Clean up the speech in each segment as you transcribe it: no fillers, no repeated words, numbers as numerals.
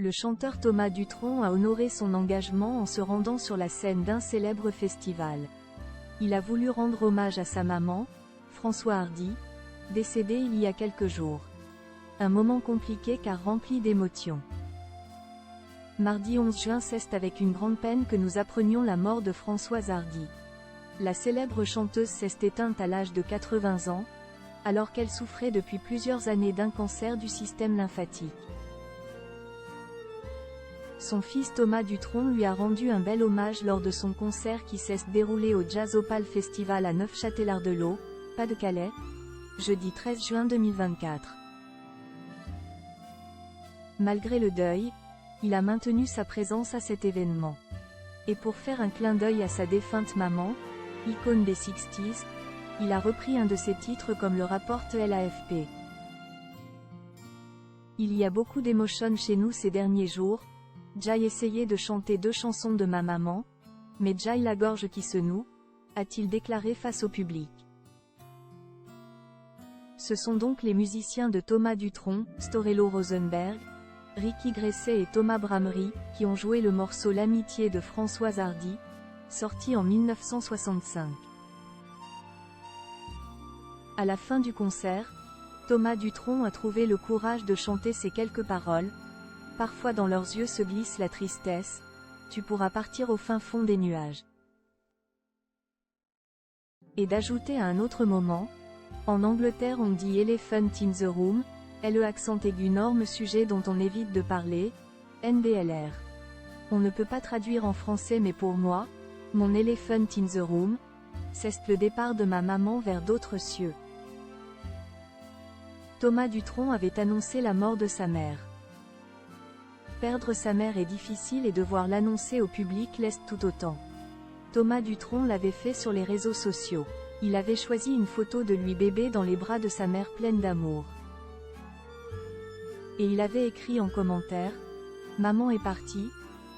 Le chanteur Thomas Dutronc a honoré son engagement en se rendant sur la scène d'un célèbre festival. Il a voulu rendre hommage à sa maman, Françoise Hardy, décédée il y a quelques jours. Un moment compliqué car rempli d'émotions. Mardi 11 juin, c'est avec une grande peine que nous apprenions la mort de Françoise Hardy. La célèbre chanteuse s'est éteinte à l'âge de 80 ans, alors qu'elle souffrait depuis plusieurs années d'un cancer du système lymphatique. Son fils Thomas Dutronc lui a rendu un bel hommage lors de son concert qui s'est déroulé au Jazz Opal Festival à Neufchâtelard-de-Lot, Pas-de-Calais, jeudi 13 juin 2024. Malgré le deuil, il a maintenu sa présence à cet événement. Et pour faire un clin d'œil à sa défunte maman, icône des 60s, il a repris un de ses titres comme le rapporte l'AFP. Il y a beaucoup d'émotions chez nous ces derniers jours. J'ai essayé de chanter 2 chansons de ma maman, mais j'ai la gorge qui se noue, a-t-il déclaré face au public. Ce sont donc les musiciens de Thomas Dutronc, Storello Rosenberg, Ricky Gresset et Thomas Bramery, qui ont joué le morceau L'amitié de Françoise Hardy, sorti en 1965. À la fin du concert, Thomas Dutronc a trouvé le courage de chanter ces quelques paroles. Parfois dans leurs yeux se glisse la tristesse, tu pourras partir au fin fond des nuages. Et d'ajouter à un autre moment, en Angleterre on dit elephant in the room, le accent aigu norme sujet dont on évite de parler, NDLR. On ne peut pas traduire en français mais pour moi, mon elephant in the room, c'est le départ de ma maman vers d'autres cieux. Thomas Dutronc avait annoncé la mort de sa mère. Perdre sa mère est difficile et devoir l'annoncer au public l'est tout autant. Thomas Dutronc l'avait fait sur les réseaux sociaux. Il avait choisi une photo de lui bébé dans les bras de sa mère pleine d'amour. Et il avait écrit en commentaire « Maman est partie »,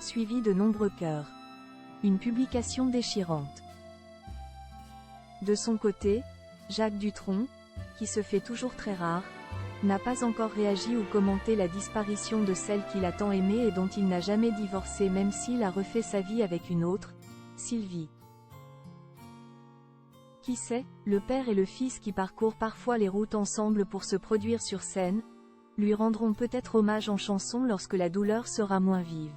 suivi de nombreux cœurs. Une publication déchirante. De son côté, Jacques Dutronc, qui se fait toujours très rare, n'a pas encore réagi ou commenté la disparition de celle qu'il a tant aimée et dont il n'a jamais divorcé même s'il a refait sa vie avec une autre, Sylvie. Qui sait, le père et le fils qui parcourent parfois les routes ensemble pour se produire sur scène, lui rendront peut-être hommage en chanson lorsque la douleur sera moins vive.